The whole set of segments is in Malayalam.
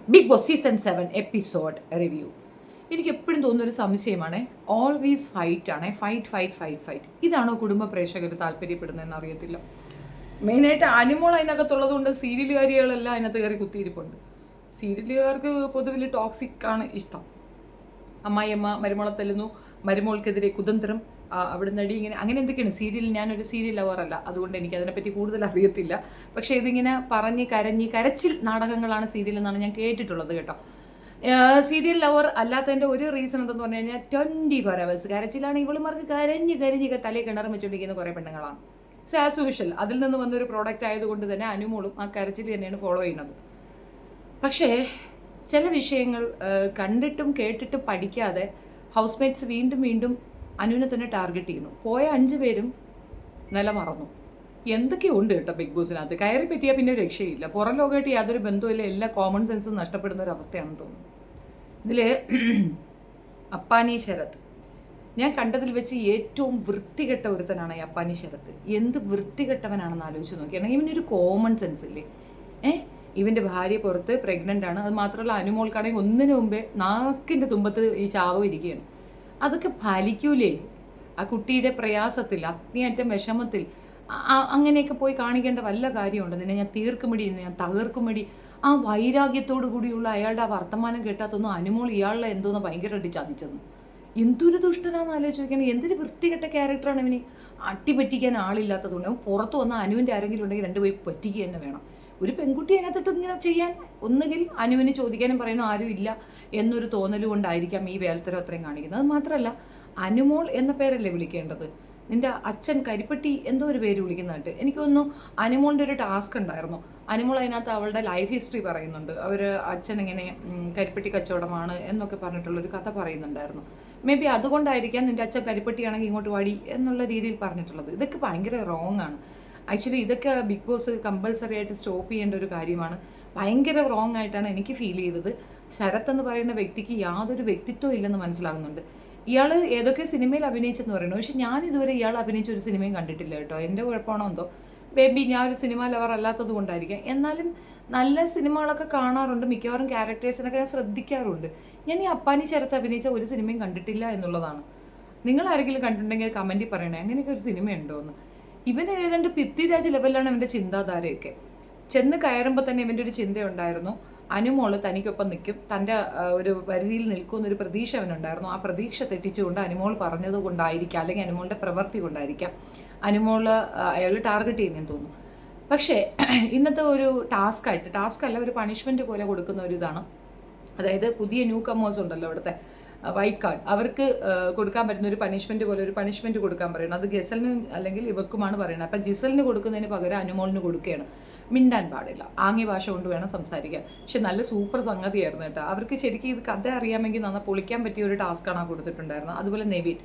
Big Boss season 7 episode review. എനിക്ക് എപ്പോഴും തോന്നുന്നൊരു സംശയമാണ്, ഓൾവേസ് ഫൈറ്റ് ആണ്, ഫൈറ്റ്. ഇതാണോ കുടുംബ പ്രേക്ഷകർ താല്പര്യപ്പെടുന്നതെന്ന് അറിയത്തില്ല. മെയിനായിട്ട് അനിമോൾ അതിനകത്തുള്ളത് കൊണ്ട് സീരിയലുകാരികളെല്ലാം അതിനകത്ത് കയറി കുത്തിയിരിപ്പുണ്ട്. സീരിയലുകാർക്ക് പൊതുവിൽ ടോക്സിക് ആണ് ഇഷ്ടം. അമ്മായിയമ്മ മരുമോളെ തല്ലുന്നു, മരുമോൾക്കെതിരെ കുതന്ത്രം, അവിടെ നടി ഇങ്ങനെ അങ്ങനെ എന്തൊക്കെയാണ് സീരിയൽ. ഞാനൊരു സീരിയൽ ലവറല്ല, അതുകൊണ്ട് എനിക്ക് അതിനെപ്പറ്റി കൂടുതൽ അറിയത്തില്ല. പക്ഷേ ഇതിങ്ങനെ പറഞ്ഞ് കരച്ചിൽ നാടകങ്ങളാണ് സീരിയൽ എന്നാണ് ഞാൻ കേട്ടിട്ടുള്ളത് കേട്ടോ. സീരിയൽ ലവർ അല്ലാത്തതിൻ്റെ ഒരു റീസൺ എന്തെന്ന് പറഞ്ഞു കഴിഞ്ഞാൽ 24 hours കരച്ചിലാണ്. ഇവളുമാർക്ക് കരഞ്ഞ് തലയിൽ കിണറും വെച്ചുകൊണ്ടിരിക്കുന്ന കുറേ പെണ്ണുങ്ങളാണ്. സോ ആസ് യൂഷ്വൽ അതിൽ നിന്ന് വന്നൊരു പ്രോഡക്റ്റ് ആയതുകൊണ്ട് തന്നെ അനുമോളും ആ കരച്ചിൽ തന്നെയാണ് ഫോളോ ചെയ്യുന്നത്. പക്ഷേ ചില വിഷയങ്ങൾ കണ്ടിട്ടും കേട്ടിട്ടും പഠിക്കാതെ ഹൗസ്മേറ്റ്സ് വീണ്ടും അനുവിനെ തന്നെ ടാർഗറ്റ് ചെയ്യുന്നു. പോയ 5 പേരും നില മറന്നു. എന്തൊക്കെയോ ഉണ്ട് കേട്ടോ ബിഗ് ബോസിനകത്ത്. കയറി പറ്റിയാൽ പിന്നെ രക്ഷയില്ല. പുറം ലോകമായിട്ട് യാതൊരു ബന്ധവുമില്ല. എല്ലാ കോമൺ സെൻസും നഷ്ടപ്പെടുന്ന ഒരു അവസ്ഥയാണെന്ന് തോന്നുന്നു. ഇതിൽ അപ്പാനി ശരത് ഞാൻ കണ്ടതിൽ വെച്ച് ഏറ്റവും വൃത്തികെട്ട ഒരുത്തനാണ് ഈ അപ്പാനി ശരത്. എന്ത് വൃത്തികെട്ടവനാണെന്ന് ആലോചിച്ച് നോക്കിയാണ്. ഇവനൊരു കോമൺ സെൻസ് ഇല്ലേ? ഇവൻ്റെ ഭാര്യ പുറത്ത് പ്രഗ്നൻ്റ് ആണ്. അത് മാത്രമല്ല അനുമോൾക്കാണെങ്കിൽ ഒന്നിനു മുമ്പേ നാക്കിൻ്റെ തുമ്പത്ത് ഈ ശാപം ഇരിക്കുകയാണ്. അതൊക്കെ ഫലിക്കൂലേ? ആ കുട്ടിയുടെ പ്രയാസത്തിൽ, അഗ്നിയറ്റം വിഷമത്തിൽ അങ്ങനെയൊക്കെ പോയി കാണിക്കേണ്ട വല്ല കാര്യമുണ്ട്? നിന്നെ ഞാൻ തീർക്കുമടി, നിന്നെ ഞാൻ തകർക്കുമടി. ആ വൈരാഗ്യത്തോടു കൂടിയുള്ള അയാളുടെ ആ വർത്തമാനം കേട്ടാത്തൊന്നും അനുമോൾ ഇയാളെ എന്തോന്ന് ഭയങ്കരമായിട്ട് ചതിച്ചെന്ന്. എന്തൊരു ദുഷ്ടനാണെന്ന് ആലോചിച്ച് നോക്കിയാണ്. എന്തൊരു വൃത്തികെട്ട ക്യാരക്ടറാണ് ഇവന്. അട്ടിപ്പറ്റിക്കാൻ ആളില്ലാത്തതുകൊണ്ട് അവൻ പുറത്ത് വന്ന അനുവിൻ്റെ ആരെങ്കിലും ഉണ്ടെങ്കിൽ 2 പോയി പറ്റിക്കുക തന്നെ വേണം. ഒരു പെൺകുട്ടി അതിനകത്തിട്ട് ഇങ്ങനെ ചെയ്യാൻ ഒന്നുകിൽ അനുവിന് ചോദിക്കാനും പറയുന്നു ആരും ഇല്ല എന്നൊരു തോന്നൽ കൊണ്ടായിരിക്കാം ഈ വേലത്തരം അത്രയും കാണിക്കുന്നത്. അത് മാത്രമല്ല, അനുമോൾ എന്ന പേരല്ലേ വിളിക്കേണ്ടത്? നിൻ്റെ അച്ഛൻ കരിപ്പട്ടി എന്തോ ഒരു പേര് വിളിക്കുന്നതായിട്ട് എനിക്ക് തോന്നുന്നു. അനുമോളിൻ്റെ ഒരു ടാസ്ക് ഉണ്ടായിരുന്നു. അനുമോൾ അതിനകത്ത് അവളുടെ ലൈഫ് ഹിസ്റ്ററി പറയുന്നുണ്ട്. അവർ അച്ഛൻ ഇങ്ങനെ കരിപ്പട്ടി കച്ചവടമാണ് എന്നൊക്കെ പറഞ്ഞിട്ടുള്ളൊരു കഥ പറയുന്നുണ്ടായിരുന്നു. മേ ബി അതുകൊണ്ടായിരിക്കാം നിൻ്റെ അച്ഛൻ കരിപ്പട്ടിയാണെങ്കിൽ ഇങ്ങോട്ട് വാടി എന്നുള്ള രീതിയിൽ പറഞ്ഞിട്ടുള്ളത്. ഇതൊക്കെ ഭയങ്കര റോങ് ആണ്. ആക്ച്വലി ഇതൊക്കെ ബിഗ് ബോസ് കമ്പൽസറി ആയിട്ട് സ്റ്റോപ്പ് ചെയ്യേണ്ട ഒരു കാര്യമാണ്. ഭയങ്കര റോങ് ആയിട്ടാണ് എനിക്ക് ഫീൽ ചെയ്തത്. ശരത് എന്ന് പറയുന്ന വ്യക്തിക്ക് യാതൊരു വ്യക്തിത്വം ഇല്ലെന്ന് മനസ്സിലാകുന്നുണ്ട്. ഇയാൾ ഏതൊക്കെ സിനിമയിൽ അഭിനയിച്ചെന്ന് പറയുന്നു, പക്ഷെ ഞാൻ ഇതുവരെ ഇയാൾ അഭിനയിച്ച ഒരു സിനിമയും കണ്ടിട്ടില്ല കേട്ടോ. എൻ്റെ കുഴപ്പമാണോ എന്തോ. ബേബി ഞാൻ ഒരു സിനിമ ലവർ അല്ലാത്തത് കൊണ്ടായിരിക്കാം. എന്നാലും നല്ല സിനിമകളൊക്കെ കാണാറുണ്ട്. മിക്കവാറും ക്യാരക്ടേഴ്സിനൊക്കെ ഞാൻ ശ്രദ്ധിക്കാറുണ്ട്. ഞാൻ ഈ അപ്പാനി ശരത്ത് അഭിനയിച്ച ഒരു സിനിമയും കണ്ടിട്ടില്ല എന്നുള്ളതാണ്. നിങ്ങൾ ആരെങ്കിലും കണ്ടിട്ടുണ്ടെങ്കിൽ കമൻറ്റിൽ പറയണേ അങ്ങനെയൊക്കെ ഒരു സിനിമയുണ്ടോ എന്ന്. ഇവന് ഏതാണ്ട് പൃഥ്വിരാജ് ലെവലിലാണ് ഇവൻ്റെ ചിന്താധാരയൊക്കെ. ചെന്ന് കയറുമ്പോൾ തന്നെ ഇവൻ്റെ ഒരു ചിന്തയുണ്ടായിരുന്നു, അനുമോള് തനിക്കൊപ്പം നിൽക്കും, തൻ്റെ ഒരു പരിധിയിൽ നിൽക്കുമെന്നൊരു പ്രതീക്ഷ അവനുണ്ടായിരുന്നു. ആ പ്രതീക്ഷ തെറ്റിച്ചുകൊണ്ട് അനുമോൾ പറഞ്ഞത് കൊണ്ടായിരിക്കാം, അല്ലെങ്കിൽ അനുമോളുടെ പ്രവൃത്തി കൊണ്ടായിരിക്കാം അനുമോള് അയാൾ ടാർഗറ്റ് ചെയ്യുന്നതെന്ന് തോന്നുന്നു. പക്ഷേ ഇന്നത്തെ ഒരു ടാസ്ക് അല്ല, ഒരു പണിഷ്മെൻറ്റ് പോലെ കൊടുക്കുന്ന ഒരു ഇതാണ്. അതായത് പുതിയ ന്യൂ കമ്മേഴ്സ് ഉണ്ടല്ലോ ഇവിടുത്തെ വൈറ്റ് കാർഡ്, അവർക്ക് കൊടുക്കാൻ പറ്റുന്ന ഒരു പണിഷ്മെൻറ്റ് പോലെ ഒരു പണിഷ്മെൻറ്റ് കൊടുക്കാൻ പറയുന്നത്. അത് ഗസലിന് അല്ലെങ്കിൽ ഇവക്കുമാണ് പറയുന്നത്. അപ്പം ജിസലിന് കൊടുക്കുന്നതിന് പകരം അനുമോളിന് കൊടുക്കുകയാണ്. മിണ്ടാൻ പാടില്ല, ആംഗ്യ ഭാഷ കൊണ്ട് വേണം സംസാരിക്കാൻ. പക്ഷെ നല്ല സൂപ്പർ സംഗതിയായിരുന്നു കേട്ടോ. അവർക്ക് ശരിക്കും ഇത് കഥ അറിയാമെങ്കിൽ നന്നാ പൊളിക്കാൻ പറ്റിയ ഒരു ടാസ്ക്കാണ് ആ കൊടുത്തിട്ടുണ്ടായിരുന്നത്. അതുപോലെ നെവിൻ,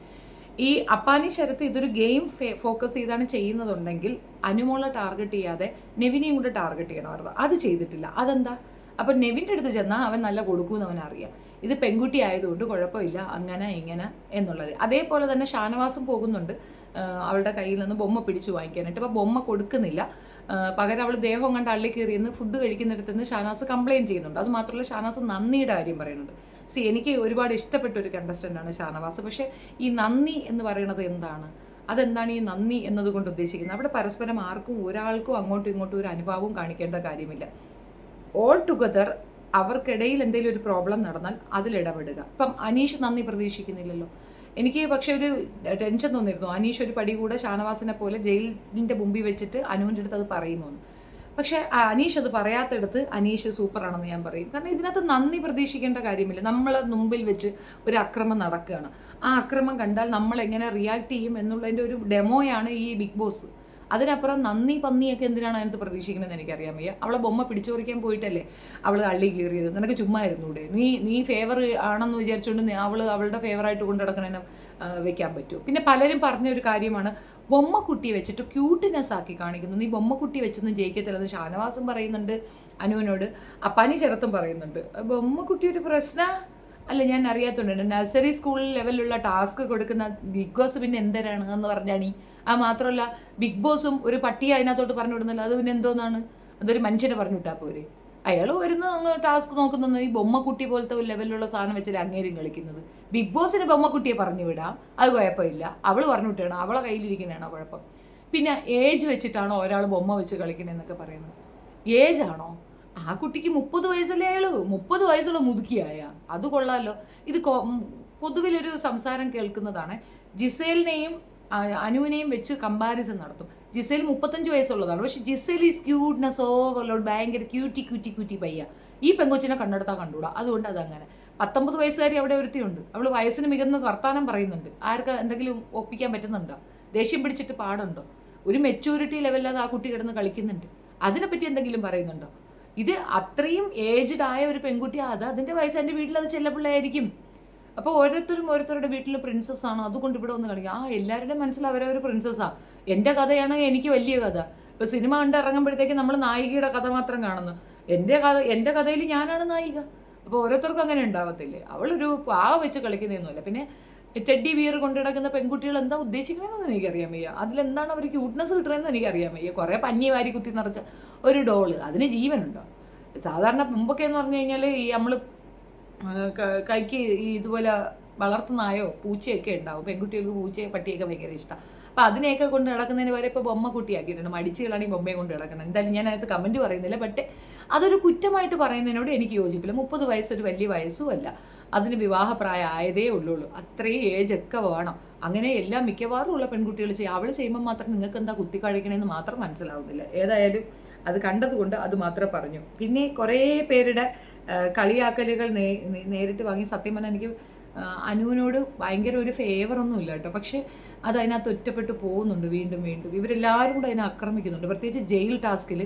ഈ അപ്പാനി ശരത്ത് ഇതൊരു ഗെയിം ഫോക്കസ് ചെയ്താണ് ചെയ്യുന്നതുണ്ടെങ്കിൽ അനുമോളെ ടാർഗറ്റ് ചെയ്യാതെ നെവിനെയും കൂടെ ടാർഗറ്റ് ചെയ്യണമായിരുന്നു. അത് ചെയ്തിട്ടില്ല. അതെന്താ? അപ്പം നെവിൻ്റെ അടുത്ത് ചെന്നാൽ അവൻ നല്ല കൊടുക്കുമെന്ന് അവനറിയാം. ഇത് പെൺകുട്ടി ആയതുകൊണ്ട് കുഴപ്പമില്ല, അങ്ങനെ ഇങ്ങനെ എന്നുള്ളത്. അതേപോലെ തന്നെ ഷാനവാസും പോകുന്നുണ്ട് അവളുടെ കയ്യിൽ നിന്ന് ബൊമ്മ പിടിച്ചു വാങ്ങിക്കാനായിട്ട്. അപ്പോൾ ബൊമ്മ കൊടുക്കുന്നില്ല, പകരം അവൾ ദേഹം കണ്ട് അള്ളി കയറിയെന്ന് ഫുഡ് കഴിക്കുന്നിടത്ത് നിന്ന് ഷാനാസ് കംപ്ലയിൻറ്റ് ചെയ്യുന്നുണ്ട്. അത് മാത്രമല്ല ഷാനാസ് നന്ദിയുടെ കാര്യം പറയുന്നുണ്ട്. എനിക്ക് ഒരുപാട് ഇഷ്ടപ്പെട്ട ഒരു കണ്ടസ്റ്റൻ്റാണ് ഷാനവാസ്. പക്ഷേ ഈ നന്ദി എന്ന് പറയുന്നത് എന്താണ്? അതെന്താണ് ഈ നന്ദി എന്നതുകൊണ്ട് ഉദ്ദേശിക്കുന്നത്? അവിടെ പരസ്പരം ആർക്കും ഒരാൾക്കും അങ്ങോട്ടും ഇങ്ങോട്ടും ഒരു അനുഭാവവും കാണിക്കേണ്ട കാര്യമില്ല. ഓൾ ടുഗദർ അവർക്കിടയിൽ എന്തെങ്കിലും ഒരു പ്രോബ്ലം നടന്നാൽ അതിലിടപെടുക. ഇപ്പം അനീഷ് നന്ദി പ്രതീക്ഷിക്കുന്നില്ലല്ലോ. എനിക്ക് പക്ഷേ ഒരു ടെൻഷൻ തോന്നിയിരുന്നു, അനീഷ് ഒരു പടി കൂടെ ഷാനവാസിനെ പോലെ ജയിലിൻ്റെ മുമ്പിൽ വെച്ചിട്ട് അനുവിൻ്റെ അടുത്ത് അത് പറയുന്നു. പക്ഷേ അനീഷ് അത് പറയാത്തടുത്ത് അനീഷ് സൂപ്പറാണെന്ന് ഞാൻ പറയും. കാരണം ഇതിനകത്ത് നന്ദി പ്രതീക്ഷിക്കേണ്ട കാര്യമില്ല. നമ്മളെ മുമ്പിൽ വെച്ച് ഒരു അക്രമം നടക്കുകയാണ്. ആ അക്രമം കണ്ടാൽ നമ്മൾ എങ്ങനെ റിയാക്ട് ചെയ്യും എന്നുള്ളതിൻ്റെ ഒരു ഡെമോയാണ് ഈ ബിഗ് ബോസ്. അതിനപ്പുറം നന്ദി പന്നിയൊക്കെ എന്തിനാണ് അതിനകത്ത് പ്രതീക്ഷിക്കണമെന്ന് എനിക്കറിയാൻ വയ്യ. അവളെ ബൊമ്മ പിടിച്ചോറിക്കാൻ പോയിട്ടല്ലേ അവൾ അള്ളി കീറിയത്. നിനക്ക് ചുമ്മാ ഇരുന്നൂടെ? നീ ഫേവർ ആണെന്ന് വിചാരിച്ചുകൊണ്ട് അവളുടെ ഫേവറായിട്ട് കൊണ്ട് നടക്കണേനെ വെക്കാൻ പറ്റുമോ? പിന്നെ പലരും പറഞ്ഞൊരു കാര്യമാണ്, ബൊമ്മക്കുട്ടിയെ വെച്ചിട്ട് ക്യൂട്ട്നെസ് ആക്കി കാണിക്കുന്നു. നീ ബൊമ്മക്കുട്ടി വെച്ചൊന്നും ജയിക്കത്തില്ല. അത് ഷാനവാസും പറയുന്നുണ്ട് അനുവിനോട്, അപ്പാനി ശരത്തും പറയുന്നുണ്ട്. ബൊമ്മക്കുട്ടി ഒരു പ്രശ്നം അല്ല, ഞാൻ അറിയാത്തതുണ്ട്. നഴ്സറി സ്കൂൾ ലെവലിലുള്ള ടാസ്ക് കൊടുക്കുന്ന ബിഗ് ബോസ് പിന്നെ എന്തരാണ് എന്ന് പറഞ്ഞാണീ. അത് മാത്രമല്ല ബിഗ് ബോസും ഒരു പട്ടിയെ അതിനകത്തോട്ട് പറഞ്ഞു വിടുന്നില്ല. അത് പിന്നെ എന്തോന്നാണ്? അതൊരു മനുഷ്യനെ പറഞ്ഞു വിട്ടാൽ പോരെ? അയാൾ വരുന്ന അങ്ങ് ടാസ്ക് നോക്കുന്നത് ഈ ബൊമ്മക്കുട്ടി പോലത്തെ ഒരു ലെവലിലുള്ള സാധനം വെച്ചാൽ അങ്ങേരും കളിക്കുന്നത്. ബിഗ് ബോസിന് ബൊമ്മക്കുട്ടിയെ പറഞ്ഞു വിടാം, അത് കുഴപ്പമില്ല. അവൾ പറഞ്ഞു വിട്ടാണ്, അവളെ കയ്യിലിരിക്കുന്നതാണോ കുഴപ്പം. പിന്നെ ഏജ് വെച്ചിട്ടാണോ ഒരാൾ ബൊമ്മ വെച്ച് കളിക്കണമെന്നൊക്കെ പറയുന്നത്. ഏജ് ആണോ? ആ കുട്ടിക്ക് 30 വയസ്സല്ലേ ആയുള്ളൂ. 30 വയസ്സുള്ള മുതുക്കിയായ അത് കൊള്ളാമല്ലോ. ഇത് പൊതുവിലൊരു സംസാരം കേൾക്കുന്നതാണ്. ജിസേലിനെയും അനുവിനെയും വെച്ച് കമ്പാരിസൺ നടത്തും. ജിസേൽ 35 വയസ്സുള്ളതാണ്, പക്ഷെ ജിസേൽ ഈസ് ക്യൂട്ട്നെസ് ഓവർലോഡ്, ഭയങ്കര ക്യൂട്ടി പയ്യ. ഈ പെങ്കൊച്ചിനെ കണ്ടെടുത്താൽ കണ്ടുകൂടാ, അതുകൊണ്ട് അതങ്ങനെ. 19 വയസ്സുകാരി അവിടെ ഒരുത്തിയുണ്ട്, അവൾ വയസ്സിന് മികന്ന വർത്താനം പറയുന്നുണ്ട്. ആർക്ക് എന്തെങ്കിലും ഒപ്പിക്കാൻ പറ്റുന്നുണ്ടോ? ദേഷ്യം പിടിച്ചിട്ട് പാടുണ്ടോ? ഒരു മെച്യൂരിറ്റി ലെവലിൽ ആ കുട്ടി കിടന്ന് കളിക്കുന്നുണ്ട്, അതിനെപ്പറ്റി എന്തെങ്കിലും പറയുന്നുണ്ടോ? ഇത് അത്രയും ഏജ്ഡ് ആയ ഒരു പെൺകുട്ടി, അതിൻ്റെ വയസ്സ് എൻ്റെ വീട്ടിൽ അത് ചെല്ലപ്പിള്ളയായിരിക്കും. അപ്പോൾ ഓരോരുത്തരുടെ വീട്ടിൽ പ്രിൻസസ് ആണ്, അതുകൊണ്ട് ഇവിടെ ഒന്ന് കളിക്കുക. എല്ലാവരുടെയും മനസ്സിൽ അവരവർ പ്രിൻസസ്സാണ്. എൻ്റെ കഥയാണെങ്കിൽ എനിക്ക് വലിയ കഥ. ഇപ്പോൾ സിനിമ കണ്ട് ഇറങ്ങുമ്പോഴത്തേക്ക് നമ്മൾ നായികയുടെ കഥ മാത്രം കാണുന്നു. എൻ്റെ കഥയിൽ ഞാനാണ് നായിക. അപ്പോൾ ഓരോരുത്തർക്കും അങ്ങനെ ഉണ്ടാവത്തില്ലേ? അവളൊരു പാവ വെച്ച് കളിക്കുന്നതൊന്നുമല്ല. പിന്നെ ടെഡ്ഡി ബിയർ കൊണ്ടു കിടക്കുന്ന പെൺകുട്ടികൾ എന്താ ഉദ്ദേശിക്കുന്നതെന്ന് എനിക്കറിയാൻ വയ്യ. അതിലെന്താണ് അവർ ക്യൂട്ട്നെസ് കിട്ടുന്നതെന്ന് എനിക്കറിയാൻ വയ്യ. കുറേ പഞ്ഞി വാരി കുത്തി നിറച്ച ഒരു ഡോള്, അതിന് ജീവനുണ്ടോ? സാധാരണ മുമ്പൊക്കെ എന്ന് പറഞ്ഞു കഴിഞ്ഞാൽ ഈ നമ്മൾ കൈക്ക് ഈ ഇതുപോലെ വളർത്തുന്നായോ പൂച്ചയൊക്കെ ഉണ്ടാവും. പെൺകുട്ടികൾക്ക് പൂച്ചയെ പട്ടിയൊക്കെ ഭയങ്കര ഇഷ്ടമാണ്. അപ്പോൾ അതിനെയൊക്കെ കൊണ്ട് നടക്കുന്നതിന് വരെ ഇപ്പോൾ ബൊമ്മ കുട്ടിയാക്കിയിട്ടുണ്ട്. മടിച്ചുകളാണ് ഈ ബൊമ്മയെ കൊണ്ട് നടക്കണം. എന്തായാലും ഞാൻ അതിനകത്ത് കമൻറ്റ് പറയുന്നില്ല. ബട്ട് അതൊരു കുറ്റമായിട്ട് പറയുന്നതിനോട് എനിക്ക് യോജിപ്പില്ല. 30 വയസ്സൊരു വലിയ വയസ്സുമല്ല, അതിന് വിവാഹപ്രായം ആയതേ ഉള്ളൂ. അത്രയും ഏജൊക്കെ വേണം. അങ്ങനെ എല്ലാം മിക്കവാറും ഉള്ള പെൺകുട്ടികൾ ചെയ്യും. അവൾ ചെയ്യുമ്പോൾ മാത്രം നിങ്ങൾക്ക് എന്താ കുത്തിക്കഴിക്കണമെന്ന് മാത്രം മനസ്സിലാവുന്നില്ല. ഏതായാലും അത് കണ്ടതുകൊണ്ട് അത് മാത്രമേ പറഞ്ഞു. പിന്നെ കുറേ പേരുടെ കളിയാക്കലുകൾ നേരിട്ട് വാങ്ങി. സത്യം പറഞ്ഞാൽ എനിക്ക് അനുവിനോട് ഭയങ്കര ഒരു ഫേവറൊന്നും ഇല്ല കേട്ടോ. പക്ഷേ അത് അതിനകത്ത് ഒറ്റപ്പെട്ട് പോകുന്നുണ്ട് വീണ്ടും വീണ്ടും. ഇവരെല്ലാവരും കൂടെ അതിനെ ആക്രമിക്കുന്നുണ്ട്. പ്രത്യേകിച്ച് ജയിൽ ടാസ്കിൽ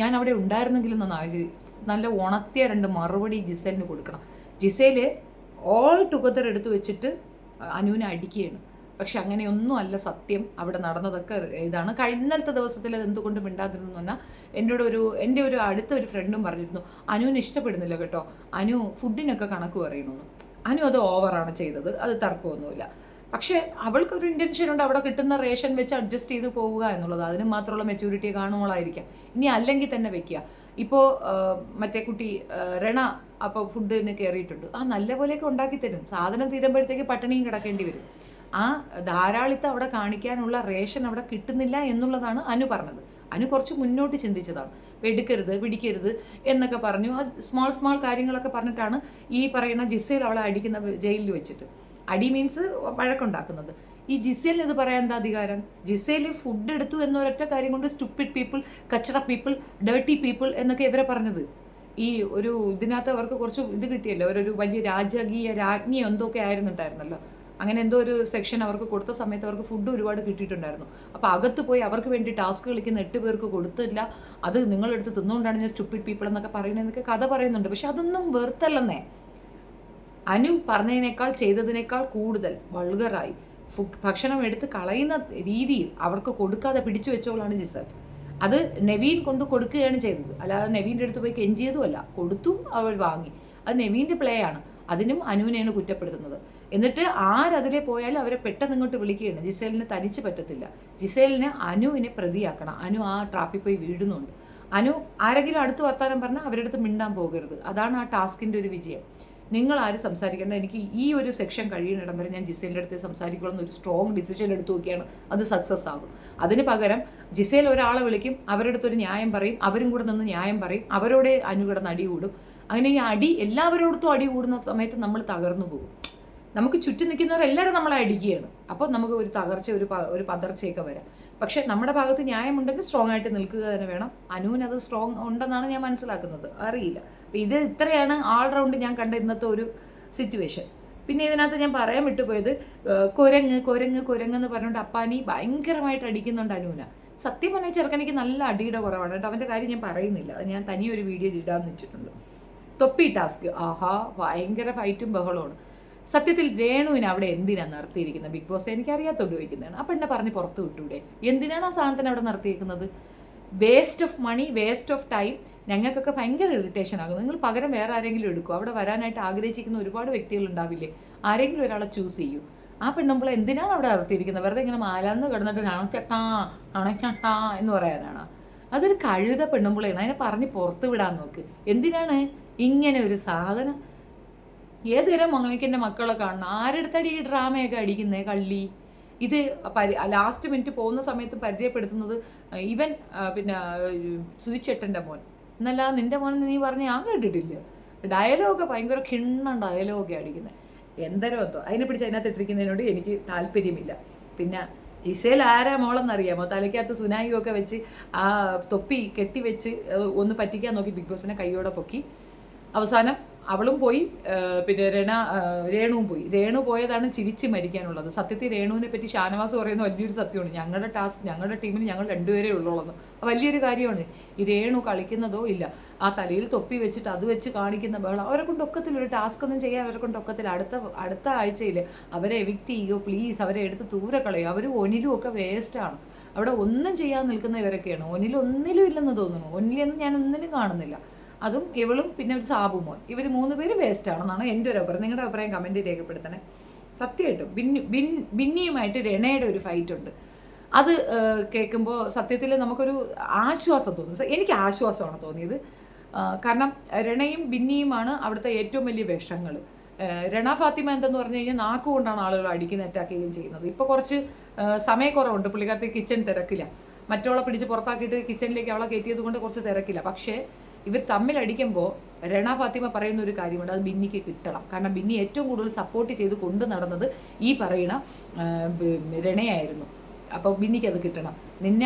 ഞാൻ അവിടെ ഉണ്ടായിരുന്നെങ്കിലും നല്ല ഉണർത്തിയ 2 മറുപടി ജിസേലിന് കൊടുക്കണം. ജിസേല് ഓൾ ടുഗദർ എടുത്ത് വെച്ചിട്ട് അനുവിനെ അടിക്കുകയാണ്. പക്ഷെ അങ്ങനെയൊന്നും അല്ല സത്യം. അവിടെ നടന്നതൊക്കെ ഇതാണ്. ഇന്നലത്തെ ദിവസത്തിൽ അത് എന്തുകൊണ്ട് മിണ്ടാതിരുന്നു പറഞ്ഞാൽ എൻ്റെ ഒരു അടുത്ത ഒരു ഫ്രണ്ടും പറഞ്ഞിരുന്നു, അനുവിന് ഇഷ്ടപ്പെടുന്നില്ല കേട്ടോ, അനു ഫുഡിനൊക്കെ കണക്ക് പറയണമെന്ന്. അനു അത് ഓവറാണ് ചെയ്തത്, അത് തർക്കമൊന്നുമില്ല. പക്ഷേ അവൾക്കൊരു ഇൻറ്റൻഷൻ ഉണ്ട്, അവിടെ കിട്ടുന്ന റേഷൻ വെച്ച് അഡ്ജസ്റ്റ് ചെയ്ത് പോവുക എന്നുള്ളത്. അതിന് മാത്രമുള്ള മെച്യൂരിറ്റി കാണുമ്പോളായിരിക്കാം. ഇനി അല്ലെങ്കിൽ തന്നെ വെക്കുക. ഇപ്പോൾ മറ്റേ കുട്ടി രണ അപ്പോൾ ഫുഡിന് കയറിയിട്ടുണ്ട്. നല്ല പോലെയൊക്കെ ഉണ്ടാക്കി തരും. സാധനം തീരുമ്പോഴത്തേക്ക് പട്ടിണിയും കിടക്കേണ്ടി വരും. ആ ധാരാളിത്തം അവിടെ കാണിക്കാനുള്ള റേഷൻ അവിടെ കിട്ടുന്നില്ല എന്നുള്ളതാണ് അനു പറഞ്ഞത്. അനു കുറച്ച് മുന്നോട്ട് ചിന്തിച്ചതാണ്. എടുക്കരുത്, പിടിക്കരുത് എന്നൊക്കെ പറഞ്ഞു. സ്മാൾ കാര്യങ്ങളൊക്കെ പറഞ്ഞിട്ടാണ് ഈ പറയുന്ന ജിസേൽ അവളെ അടിക്കുന്ന ജയിലിൽ വെച്ചിട്ട്. അടി മീൻസ് വഴക്കുണ്ടാക്കുന്നത്. ഈ ജിസേലിന് ഇത് പറയാൻ എന്താ അധികാരം? ജിസേൽ ഫുഡ് എടുത്തു എന്നൊരൊറ്റ കാര്യം കൊണ്ട് സ്റ്റുപ്പിഡ് പീപ്പിൾ, കച്ചറ പീപ്പിൾ, ഡേർട്ടി പീപ്പിൾ എന്നൊക്കെ ഇവരെ പറഞ്ഞത്. ഈ ഒരു ഇതിനകത്ത് അവർക്ക് കുറച്ച് ഇത് കിട്ടിയല്ലോ, ഒരു വലിയ രാജ്ഞി എന്തൊക്കെ ആയിരുന്നുണ്ടായിരുന്നല്ലോ. അങ്ങനെ എന്തോ ഒരു സെക്ഷൻ അവർക്ക് കൊടുത്ത സമയത്ത് അവർക്ക് ഫുഡ് ഒരുപാട് കിട്ടിയിട്ടുണ്ടായിരുന്നു. അപ്പോൾ അകത്ത് പോയി അവർക്ക് വേണ്ടി ടാസ്ക് കളിക്കുന്ന 8 പേർക്ക് കൊടുത്തില്ല. അത് നിങ്ങളെടുത്ത് തിന്നുകൊണ്ടാണ് ഞാൻ സ്റ്റുപ്പിഡ് പീപ്പിൾ എന്നൊക്കെ പറയുന്നതെന്നൊക്കെ കഥ പറയുന്നുണ്ട്. പക്ഷെ അതൊന്നും വെറുത്തല്ലെന്നേ. അനു പറഞ്ഞതിനേക്കാൾ ചെയ്തതിനേക്കാൾ കൂടുതൽ വൾഗറായി ഭക്ഷണം എടുത്ത് കളയുന്ന രീതിയിൽ അവർക്ക് കൊടുക്കാതെ പിടിച്ചു വെച്ചവളാണ് ജിസൽ. അത് നെവീൻ കൊണ്ട് കൊടുക്കുകയാണ് ചെയ്തത്, അല്ലാതെ നെവീൻ്റെ അടുത്ത് പോയി കെഞ്ചിയതുമല്ല. കൊടുത്തു, അവൾ വാങ്ങി. അത് നെവീൻ്റെ പ്ലേ ആണ്. അതിനും അനുവിനെയാണ് കുറ്റപ്പെടുത്തുന്നത്. എന്നിട്ട് ആരതിലെ പോയാലും അവരെ പെട്ടെന്ന് ഇങ്ങോട്ട് വിളിക്കുകയാണ്. ജിസേലിന് തനിച്ച് പറ്റത്തില്ല. ജിസേലിന് അനുവിനെ പ്രതിയാക്കണം. അനു ആ ട്രാപ്പിൽ പോയി വീഴുന്നുണ്ട്. അനു ആരെങ്കിലും അടുത്ത് വർത്താനം പറഞ്ഞാൽ അവരുടെ അടുത്ത് മിണ്ടാൻ പോകരുത്. അതാണ് ആ ടാസ്കിൻ്റെ ഒരു വിജയം. നിങ്ങൾ ആരും സംസാരിക്കേണ്ട, എനിക്ക് ഈ ഒരു സെക്ഷൻ കഴിയുന്നിടം വരെ ഞാൻ ജിസേലിൻ്റെ അടുത്ത് സംസാരിക്കണം ഒരു സ്ട്രോങ് ഡിസിഷൻ എടുത്തു നോക്കിയാണ് അത് സക്സസ് ആകും. അതിന് പകരം ജിസേൽ ഒരാളെ വിളിക്കും, അവരുടെ അടുത്തൊരു ന്യായം പറയും, അവരും കൂടെ നിന്ന് ന്യായം പറയും, അവരോടെ അനുകിടന്ന് അടി കൂടും. അങ്ങനെ ഈ അടി എല്ലാവരോടത്തും അടി കൂടുന്ന സമയത്ത് നമ്മൾ തകർന്നു പോകും. നമുക്ക് ചുറ്റും നിൽക്കുന്നവരെല്ലാവരും നമ്മളെ അടിക്കുകയാണ്. അപ്പോൾ നമുക്ക് ഒരു തകർച്ച, ഒരു പതർച്ചയൊക്കെ വരാം. പക്ഷെ നമ്മുടെ ഭാഗത്ത് ന്യായമുണ്ടെങ്കിൽ സ്ട്രോങ് ആയിട്ട് നിൽക്കുക തന്നെ വേണം. അനുവിന് അത് സ്ട്രോങ് ഉണ്ടെന്നാണ് ഞാൻ മനസ്സിലാക്കുന്നത്, അറിയില്ല. അപ്പോൾ ഇത് ഇത്രയാണ് ഓൾറൗണ്ട് ഞാൻ കണ്ട ഇന്നത്തെ ഒരു സിറ്റുവേഷൻ. പിന്നെ ഇതിനകത്ത് ഞാൻ പറയാൻ വിട്ടുപോയത്, കുരങ്ങ് എന്ന് പറഞ്ഞുകൊണ്ട് അപ്പാനി ഭയങ്കരമായിട്ട് അടിക്കുന്നുണ്ട് അനുവിനെ. സത്യം പറഞ്ഞാൽ ചെറുക്കനിക്ക് നല്ല അടിയുടെ കുറവാണ് കേട്ടോ. അവൻ്റെ കാര്യം ഞാൻ പറയുന്നില്ല, ഞാൻ തനിയൊരു വീഡിയോ ഇടാമെന്ന് വെച്ചിട്ടുണ്ട്. തൊപ്പി ടാസ്ക്, ഭയങ്കര ഫൈറ്റും ബഹളമാണ്. സത്യത്തിൽ രേണുവിനെ അവിടെ എന്തിനാണ് നിർത്തിയിരിക്കുന്നത്? ബിഗ് ബോസ് എനിക്കറിയാത്തോണ്ട് ചോദിക്കുന്നതാണ്. അപ്പം എന്നെ പറഞ്ഞ് പുറത്ത് വിട്ടൂടെ? എന്തിനാണ് ആ സാധനത്തിന് അവിടെ നിർത്തിയിരിക്കുന്നത്? Waste of money, waste of time. ഞങ്ങൾക്കൊക്കെ ഭയങ്കര ഇറിറ്റേഷൻ ആകും. നിങ്ങൾ പകരം വേറെ ആരെങ്കിലും എടുക്കും. അവിടെ വരാനായിട്ട് ആഗ്രഹിച്ചിരിക്കുന്ന ഒരുപാട് വ്യക്തികൾ ഉണ്ടാവില്ലേ? ആരെങ്കിലും ഒരാളെ ചൂസ് ചെയ്യൂ. ആ പെണ്ണുമ്പോൾ എന്തിനാണ് അവിടെ നിർത്തിയിരിക്കുന്നത്? വെറുതെ ഇങ്ങനെ മാലാന്ന് കിടന്നിട്ട് അണച്ചട്ടാ എന്ന് പറയാനാണ്. അതൊരു കഴുത പെണ്ണുമ്പളയാണ്, അതിനെ പറഞ്ഞ് പുറത്ത് വിടാൻ നോക്ക്. എന്തിനാണ് ഇങ്ങനെ ഒരു സാധനം? ഏതുതരം മങ്ങൾക്കെൻ്റെ മക്കളെ കാണണം, ആരെടുത്തടി ഈ ഡ്രാമയൊക്കെ അടിക്കുന്നേ കള്ളി? ഇത് ലാസ്റ്റ് മിനിറ്റ് പോകുന്ന സമയത്ത് പരിചയപ്പെടുത്തുന്നത് ഇവൻ പിന്നെ സുധിച്ചേട്ടൻ്റെ മോൻ എന്നല്ല, നിൻ്റെ മോൻ നീ പറഞ്ഞ് ഞാൻ കേട്ടിട്ടില്ല. ഡയലോഗ് ഭയങ്കര കിണ്ണം ഡയലോഗൊക്കെ അടിക്കുന്നത്. എന്തരോ എന്തോ അതിനെ പിടിച്ച് അതിനകത്ത് ഇട്ടിരിക്കുന്നതിനോട് എനിക്ക് താല്പര്യമില്ല. പിന്നെ ജിസേൽ ആരാ മോളെന്നറിയാമോ? തലയ്ക്കകത്ത് സുനായും ഒക്കെ വെച്ച് ആ തൊപ്പി കെട്ടിവെച്ച് ഒന്ന് പറ്റിക്കാൻ നോക്കി ബിഗ് ബോസിനെ കൈയോടെ പൊക്കി. അവസാനം അവളും പോയി, പിന്നെ രേണുവും പോയി. രേണു പോയതാണ് ചിരിച്ച് മരിക്കാനുള്ളത്. സത്യത്തിൽ രേണുവിനെ പറ്റി ഷാനവാസ് പറയുന്ന വലിയൊരു സത്യമാണ്. ഞങ്ങളുടെ ടീമിൽ ഞങ്ങൾ രണ്ടുപേരേ ഉള്ളൂന്ന്. വലിയൊരു കാര്യമാണ്. ഈ രേണു കളിക്കുന്നതോ ഇല്ല, ആ തലയിൽ തൊപ്പി വെച്ചിട്ട് അത് വെച്ച് കാണിക്കുന്ന ബഹളം. അവരെ കൊണ്ട് ഒക്കത്തിൽ ഒരു ടാസ്ക് ഒന്നും ചെയ്യാൻ അവരെ കൊണ്ട് ഒക്കത്തിൽ. അടുത്ത ആഴ്ചയിൽ അവരെ എവിക്റ്റ് ചെയ്യുകയോ പ്ലീസ്, അവരെ എടുത്ത് ദൂരെ കളയുക. അവർ ഒന്നിലും ഒക്കെ വേസ്റ്റാണ്. അവിടെ ഒന്നും ചെയ്യാൻ നിൽക്കുന്ന ഇവരൊക്കെയാണ്. ഒന്നിലും ഇല്ലെന്ന് തോന്നുന്നു. ഒന്നിലെന്ന് ഞാൻ ഒന്നിനും കാണുന്നില്ല. അതും ഇവളും പിന്നെ ഒരു സാബുമോൻ, ഇവർ 3 പേര് വേസ്റ്റാണെന്നാണ് എൻ്റെ ഒരു അഭിപ്രായം. നിങ്ങളുടെ അഭിപ്രായം കമൻറ്റ് രേഖപ്പെടുത്തണേ. സത്യമായിട്ടും ബിന്നിയുമായിട്ട് രണയുടെ ഒരു ഫൈറ്റ് ഉണ്ട്. അത് കേൾക്കുമ്പോൾ സത്യത്തിൽ നമുക്കൊരു ആശ്വാസം തോന്നുന്നു. എനിക്ക് ആശ്വാസമാണ് തോന്നിയത്. കാരണം രണയും ബിന്നിയുമാണ് അവിടുത്തെ ഏറ്റവും വലിയ വിഷങ്ങൾ. രണ ഫാത്തിമ എന്തെന്ന് പറഞ്ഞു കഴിഞ്ഞാൽ നാക്കുകൊണ്ടാണ് ആളുകൾ അടിക്കുന്ന അറ്റാക്ക് ചെയ്യുകയും ചെയ്യുന്നത്. ഇപ്പോൾ കുറച്ച് സമയക്കുറവുണ്ട്, പുള്ളിക്കാരത്തെ കിച്ചൺ തിരക്കില്ല. മറ്റവളെ പിടിച്ച് പുറത്താക്കിയിട്ട് കിച്ചണിലേക്ക് അവളെ കയറ്റിയത് കൊണ്ട് കുറച്ച് തിരക്കില്ല. പക്ഷേ ഇവർ തമ്മിലടിക്കുമ്പോൾ രണ ഫാത്തിമ പറയുന്ന ഒരു കാര്യമുണ്ട്, അത് ബിന്നിക്ക് കിട്ടണം. കാരണം ബിന്നി ഏറ്റവും കൂടുതൽ സപ്പോർട്ട് ചെയ്ത് കൊണ്ടു നടന്നത് ഈ പറയുന്ന രണയായിരുന്നു. അപ്പോൾ ബിന്നിക്ക് അത് കിട്ടണം.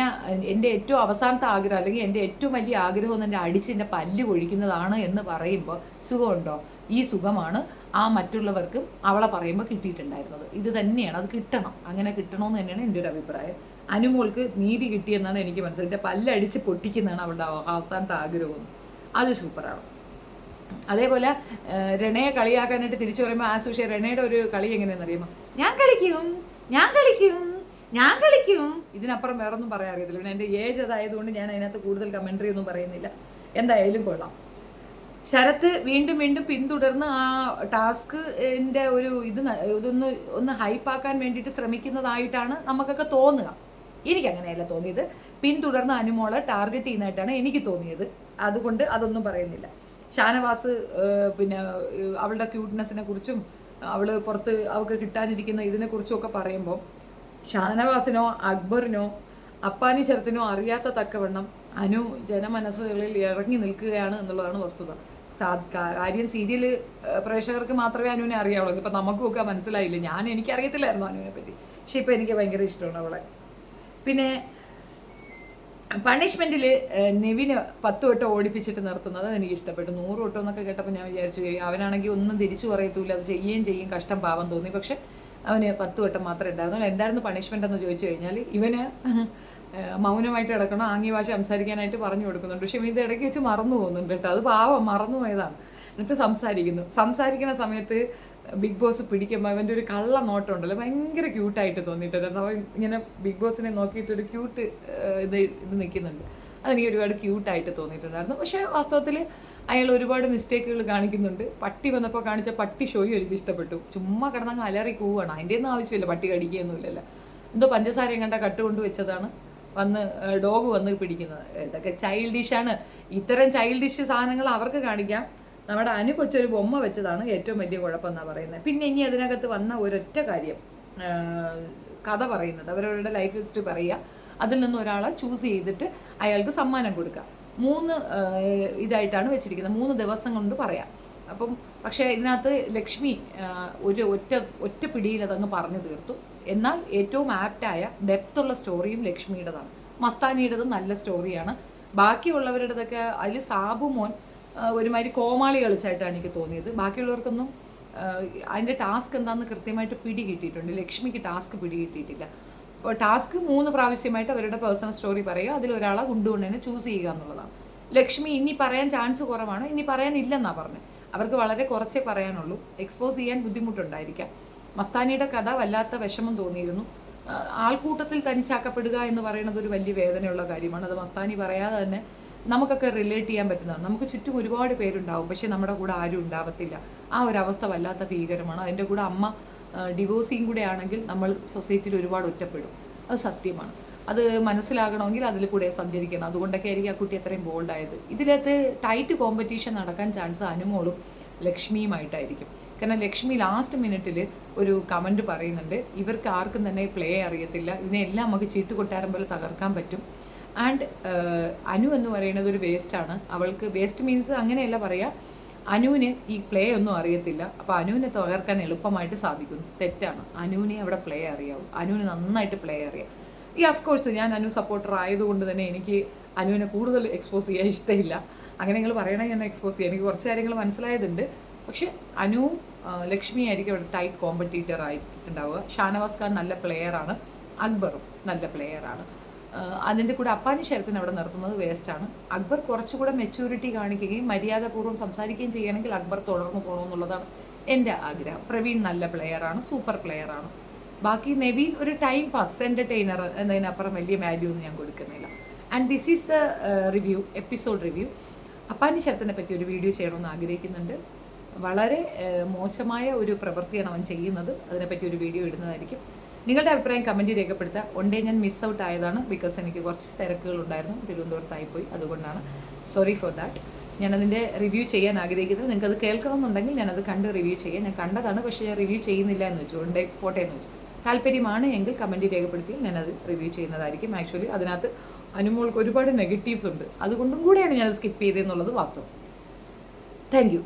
എൻ്റെ ഏറ്റവും അവസാനത്തെ ആഗ്രഹം, അല്ലെങ്കിൽ എൻ്റെ ഏറ്റവും വലിയ ആഗ്രഹം എന്ന് എൻ്റെ അടിച്ച് എൻ്റെ പല്ല് കൊഴിക്കുന്നതാണ് എന്ന് പറയുമ്പോൾ സുഖമുണ്ടോ? ഈ സുഖമാണ് ആ മറ്റുള്ളവർക്കും അവളെ പറയുമ്പോൾ കിട്ടിയിട്ടുണ്ടായിരുന്നത്. ഇത് തന്നെയാണ്, അത് കിട്ടണം. അങ്ങനെ കിട്ടണമെന്ന് തന്നെയാണ് എൻ്റെ ഒരു അഭിപ്രായം. അനുമോൾക്ക് നീതി കിട്ടിയെന്നാണ് എനിക്ക് മനസ്സിലായത്. എൻ്റെ പല്ലടിച്ച് പൊട്ടിക്കുന്നതാണ് അവളുടെ അവസാനത്തെ ആഗ്രഹം. അത് സൂപ്പറാണ്. അതേപോലെ രണയെ കളിയാക്കാനായിട്ട് തിരിച്ചു പറയുമ്പോൾ ആസുഷ രണയുടെ ഒരു കളി എങ്ങനെയാണെന്ന് അറിയുമോ? ഞാൻ കളിക്കും. ഇതിനപ്പുറം വേറൊന്നും പറയാൻ അറിയത്തില്ല. പിന്നെ എൻ്റെ ഏജ് അതായതുകൊണ്ട് ഞാൻ അതിനകത്ത് കൂടുതൽ കമൻട്രി ഒന്നും പറയുന്നില്ല. എന്തായാലും കൊള്ളാം. ശരത്ത് വീണ്ടും പിന്തുടർന്ന് ആ ടാസ്കിൻ്റെ ഒരു ഇതൊന്ന് ഹൈപ്പാക്കാൻ വേണ്ടിയിട്ട് ശ്രമിക്കുന്നതായിട്ടാണ് നമുക്കൊക്കെ തോന്നുക. എനിക്കങ്ങനെയല്ല തോന്നിയത്. പിന്തുടർന്ന് അനുമോളെ ടാർഗറ്റ് ചെയ്യുന്നതായിട്ടാണ് എനിക്ക് തോന്നിയത്. അതുകൊണ്ട് അതൊന്നും പറയുന്നില്ല. ഷാനവാസ് പിന്നെ അവളുടെ ക്യൂട്ട്നെസ്സിനെ കുറിച്ചും അവൾ പുറത്ത് അവൾക്ക് കിട്ടാനിരിക്കുന്ന ഇതിനെക്കുറിച്ചും ഒക്കെ പറയുമ്പോൾ ഷാനവാസിനോ അക്ബറിനോ അപ്പാനി ശരത്തിനോ അറിയാത്ത തക്കവണ്ണം അനു ജനമനസ്സുകളിൽ ഇറങ്ങി നിൽക്കുകയാണ് എന്നുള്ളതാണ് വസ്തുത. കാര്യം സീരിയൽ പ്രേക്ഷകർക്ക് മാത്രമേ അനുവിനെ അറിയാവുള്ളൂ. ഇപ്പം നമുക്കൊക്കെ മനസ്സിലായില്ല. എനിക്കറിയത്തില്ലായിരുന്നു അനുവിനെ പറ്റി. പക്ഷെ ഇപ്പം എനിക്ക് ഭയങ്കര ഇഷ്ടമാണ് അവളെ. പിന്നെ പണിഷ്മെൻറ്റിൽ നെവിന് 10 വട്ടം ഓടിപ്പിച്ചിട്ട് നിർത്തുന്നത് എനിക്ക് ഇഷ്ടപ്പെട്ടു. 100 വട്ടം എന്നൊക്കെ കേട്ടപ്പോൾ ഞാൻ വിചാരിച്ചു അവനാണെങ്കിൽ ഒന്നും തിരിച്ചു പറയത്തൂല്ല, അത് ചെയ്യും, കഷ്ടം പാവം തോന്നി. പക്ഷെ അവന് 10 വട്ടം മാത്രമേ ഉണ്ടായിരുന്നുള്ളൂ. എന്തായിരുന്നു പണിഷ്മെൻ്റ് എന്ന് ചോദിച്ചു കഴിഞ്ഞാൽ ഇവന് മൗനമായിട്ട് കിടക്കണം, ആംഗ്യ ഭാഷ സംസാരിക്കാനായിട്ട് പറഞ്ഞു കൊടുക്കുന്നുണ്ട്. പക്ഷെ ഇത് ഇടയ്ക്ക് വെച്ച് മറന്നു പോകുന്നുണ്ട് കേട്ടോ. അത് പാവം മറന്നു പോയതാണ്. എന്നിട്ട് സംസാരിക്കുന്ന സമയത്ത് ബിഗ് ബോസ് പിടിക്കുമ്പോൾ അവൻ്റെ ഒരു കള്ള നോട്ടം ഉണ്ടല്ലോ, ഭയങ്കര ക്യൂട്ടായിട്ട് തോന്നിയിട്ടുണ്ട്. അവൻ ഇങ്ങനെ ബിഗ് ബോസിനെ നോക്കിയിട്ടൊരു ക്യൂട്ട് ഇത് നിൽക്കുന്നുണ്ട്. അതെനിക്ക് ഒരുപാട് ക്യൂട്ടായിട്ട് തോന്നിയിട്ടുണ്ടായിരുന്നു. പക്ഷേ വാസ്തവത്തിൽ അയാൾ ഒരുപാട് മിസ്റ്റേക്കുകൾ കാണിക്കുന്നുണ്ട്. പട്ടി വന്നപ്പോൾ കാണിച്ച പട്ടി ഷോയും എനിക്ക് ഇഷ്ടപ്പെട്ടു. ചുമ്മാ കിടന്നങ്ങ് അലറി കൂവാണ്. അതിൻ്റെ ഒന്നും ആവശ്യമില്ല, പട്ടി കടിക്കുകയൊന്നുമില്ലല്ലോ. എന്തോ പഞ്ചസാരയും കണ്ട കട്ടുകൊണ്ട് വെച്ചതാണ് ഡോഗ് വന്ന് പിടിക്കുന്നത്. ഇതൊക്കെ ചൈൽഡിഷാണ്. ഇത്തരം ചൈൽഡിഷ് സാധനങ്ങൾ അവർക്ക് കാണിക്കാം. നമ്മുടെ അനു കൊച്ചൊരു ബൊമ്മ വെച്ചതാണ് ഏറ്റവും വലിയ കുഴപ്പമെന്നാണ് പറയുന്നത്. പിന്നെ ഇനി അതിനകത്ത് വന്ന ഒരൊറ്റ കാര്യം, കഥ പറയുന്നത്, അവരവരുടെ ലൈഫ് ഹിസ്റ്ററി പറയുക, അതിൽ നിന്ന് ഒരാളെ ചൂസ് ചെയ്തിട്ട് അയാൾക്ക് സമ്മാനം കൊടുക്കുക. 3 ഇതായിട്ടാണ് വെച്ചിരിക്കുന്നത്. 3 ദിവസം കൊണ്ട് പറയാം. അപ്പം പക്ഷേ ഇതിനകത്ത് ലക്ഷ്മി ഒറ്റ പിടിയിൽ അതങ്ങ് പറഞ്ഞു തീർത്തു. എന്നാൽ ഏറ്റവും ആപ്റ്റായ ഡെപ്തുള്ള സ്റ്റോറിയും ലക്ഷ്മിയുടേതാണ്. മസ്താനിയുടേത് നല്ല സ്റ്റോറിയാണ്. ബാക്കിയുള്ളവരുടേതൊക്കെ അതിൽ സാബുമോൻ ഒരുമാതിരി കോമാളി കളിച്ചായിട്ടാണ് എനിക്ക് തോന്നിയത്. ബാക്കിയുള്ളവർക്കൊന്നും അതിൻ്റെ ടാസ്ക് എന്താണെന്ന് കൃത്യമായിട്ട് പിടി കിട്ടിയിട്ടുണ്ട്. ലക്ഷ്മിക്ക് ടാസ്ക് പിടി കിട്ടിയിട്ടില്ല. അപ്പോൾ ടാസ്ക് 3 പ്രാവശ്യമായിട്ട് അവരുടെ പേഴ്സണൽ സ്റ്റോറി പറയുക, അതിലൊരാളെ കൊണ്ടുകൊണ്ടുതന്നെ ചൂസ് ചെയ്യുക എന്നുള്ളതാണ്. ലക്ഷ്മി ഇനി പറയാൻ ചാൻസ് കുറവാണ്, ഇനി പറയാനില്ലെന്നാണ് പറഞ്ഞത്. അവർക്ക് വളരെ കുറച്ചേ പറയാനുള്ളൂ. എക്സ്പോസ് ചെയ്യാൻ ബുദ്ധിമുട്ടുണ്ടായിരിക്കാം. മസ്താനിയുടെ കഥ വല്ലാത്ത വിഷമം തോന്നിയിരുന്നു. ആൾക്കൂട്ടത്തിൽ തനിച്ചാക്കപ്പെടുക എന്ന് പറയുന്നത് ഒരു വലിയ വേദനയുള്ള കാര്യമാണ്. അത് മസ്താനി പറയാതെ തന്നെ നമുക്കൊക്കെ റിലേറ്റ് ചെയ്യാൻ പറ്റുന്നതാണ്. നമുക്ക് ചുറ്റും ഒരുപാട് പേരുണ്ടാവും, പക്ഷേ നമ്മുടെ കൂടെ ആരും ഉണ്ടാവത്തില്ല. ആ ഒരവസ്ഥ വല്ലാത്ത ഭീകരമാണ്. അതിൻ്റെ കൂടെ അമ്മ ഡിവോഴ്സിയും കൂടെ ആണെങ്കിൽ നമ്മൾ സൊസൈറ്റിയിൽ ഒരുപാട് ഒറ്റപ്പെടും. അത് സത്യമാണ്. അത് മനസ്സിലാകണമെങ്കിൽ അതിൽ കൂടെ സഞ്ചരിക്കണം. അതുകൊണ്ടൊക്കെ ആയിരിക്കും ആ കുട്ടി അത്രയും ബോൾഡായത്. ഇതിനകത്ത് ടൈറ്റ് കോമ്പറ്റീഷൻ നടക്കാൻ ചാൻസ് അനുമോളും ലക്ഷ്മിയുമായിട്ടായിരിക്കും. കാരണം ലക്ഷ്മി ലാസ്റ്റ് മിനിറ്റിൽ ഒരു കമൻറ്റ് പറയുന്നുണ്ട്, ഇവർക്ക് ആർക്കും തന്നെ പ്ലേ അറിയത്തില്ല, ഇതിനെല്ലാം നമുക്ക് ചീട്ട് കൊട്ടാരം പോലെ തകർക്കാൻ പറ്റും. ആൻഡ് അനു എന്ന് പറയുന്നത് ഒരു വേസ്റ്റാണ്. അവൾക്ക് വേസ്റ്റ് മീൻസ് അങ്ങനെയല്ല പറയുക, അനുവിന് ഈ പ്ലേ ഒന്നും അറിയത്തില്ല, അപ്പോൾ അനുവിനെ തകർക്കാൻ എളുപ്പമായിട്ട് സാധിക്കുന്നു. തെറ്റാണ്. അനുവിനെ അവിടെ പ്ലേ അറിയാവും. അനുവിന് നന്നായിട്ട് പ്ലേ അറിയാം. ഈ ഓഫ്കോഴ്സ് ഞാൻ അനു സപ്പോർട്ടർ ആയതുകൊണ്ട് തന്നെ എനിക്ക് അനുവിനെ കൂടുതൽ എക്സ്പോസ് ചെയ്യാൻ ഇഷ്ടമില്ല. അങ്ങനെ നിങ്ങൾ പറയണമെങ്കിൽ എന്നെ എക്സ്പോസ് ചെയ്യാം. എനിക്ക് കുറച്ച് കാര്യങ്ങൾ മനസ്സിലായതുണ്ട്. പക്ഷെ അനുവും ലക്ഷ്മി ആയിരിക്കും അവിടെ ടൈറ്റ് കോമ്പറ്റീറ്റർ ആയിട്ടുണ്ടാവുക. ഷാനവാസ് ഖാൻ നല്ല പ്ലെയറാണ്, അക്ബറും നല്ല പ്ലെയറാണ്. അതിൻ്റെ കൂടെ അപ്പാനി ശരത്തിനെ അവിടെ നിർത്തുന്നത് വേസ്റ്റാണ്. അക്ബർ കുറച്ചുകൂടെ മെച്യൂരിറ്റി കാണിക്കുകയും മര്യാദപൂർവ്വം സംസാരിക്കുകയും ചെയ്യണമെങ്കിൽ അക്ബർ തുടർന്ന് പോകണമെന്നുള്ളതാണ് എൻ്റെ ആഗ്രഹം. പ്രവീൺ നല്ല പ്ലെയറാണ്, സൂപ്പർ പ്ലെയറാണ്. ബാക്കി നവീൻ ഒരു ടൈം പാസ് എൻ്റർടൈനർ എന്നതിനപ്പുറം വലിയ വാല്യൂ ഒന്നും ഞാൻ കൊടുക്കുന്നില്ല. And this is the review, episode review. Appani ശരത്തിനെ പറ്റി ഒരു വീഡിയോ ചെയ്യണമെന്ന് ആഗ്രഹിക്കുന്നുണ്ട്. വളരെ മോശമായ ഒരു പ്രവൃത്തിയാണ് അവൻ ചെയ്യുന്നത്. അതിനെപ്പറ്റി ഒരു വീഡിയോ ഇടുന്നതായിരിക്കും. നിങ്ങളുടെ അഭിപ്രായം കമൻറ്റ് രേഖപ്പെടുത്തുക. ഒണ്ടേ ഞാൻ മിസ് ഔട്ട് ആയതാണ്, ബിക്കോസ് എനിക്ക് കുറച്ച് തിരക്കുകളുണ്ടായിരുന്നു, തിരുവനന്തപുരത്തായിപ്പോയി. അതുകൊണ്ടാണ്, സോറി ഫോർ ദാറ്റ്. ഞാനതിൻ്റെ റിവ്യൂ ചെയ്യാൻ ആഗ്രഹിക്കുന്നത്. നിങ്ങൾക്കത് കേൾക്കണമെന്നുണ്ടെങ്കിൽ ഞാനത് കണ്ട് റിവ്യൂ ചെയ്യാം. ഞാൻ കണ്ടതാണ്, പക്ഷേ ഞാൻ റിവ്യൂ ചെയ്യുന്നില്ല എന്ന് വെച്ചു, ഒണ്ടേ പോട്ടെ എന്ന് വെച്ചു. താല്പര്യമാണ് എങ്കിൽ കമൻറ്റ് രേഖപ്പെടുത്തി ഞാനത് റിവ്യൂ ചെയ്യുന്നതായിരിക്കും. ആക്ച്വലി അതിനകത്ത് അനുമോൾക്ക് ഒരുപാട് നെഗറ്റീവ്സ് ഉണ്ട്, അതുകൊണ്ടും കൂടെയാണ് ഞാൻ സ്കിപ്പ് ചെയ്തതെന്നുള്ളത് വാസ്തവം. Thank you.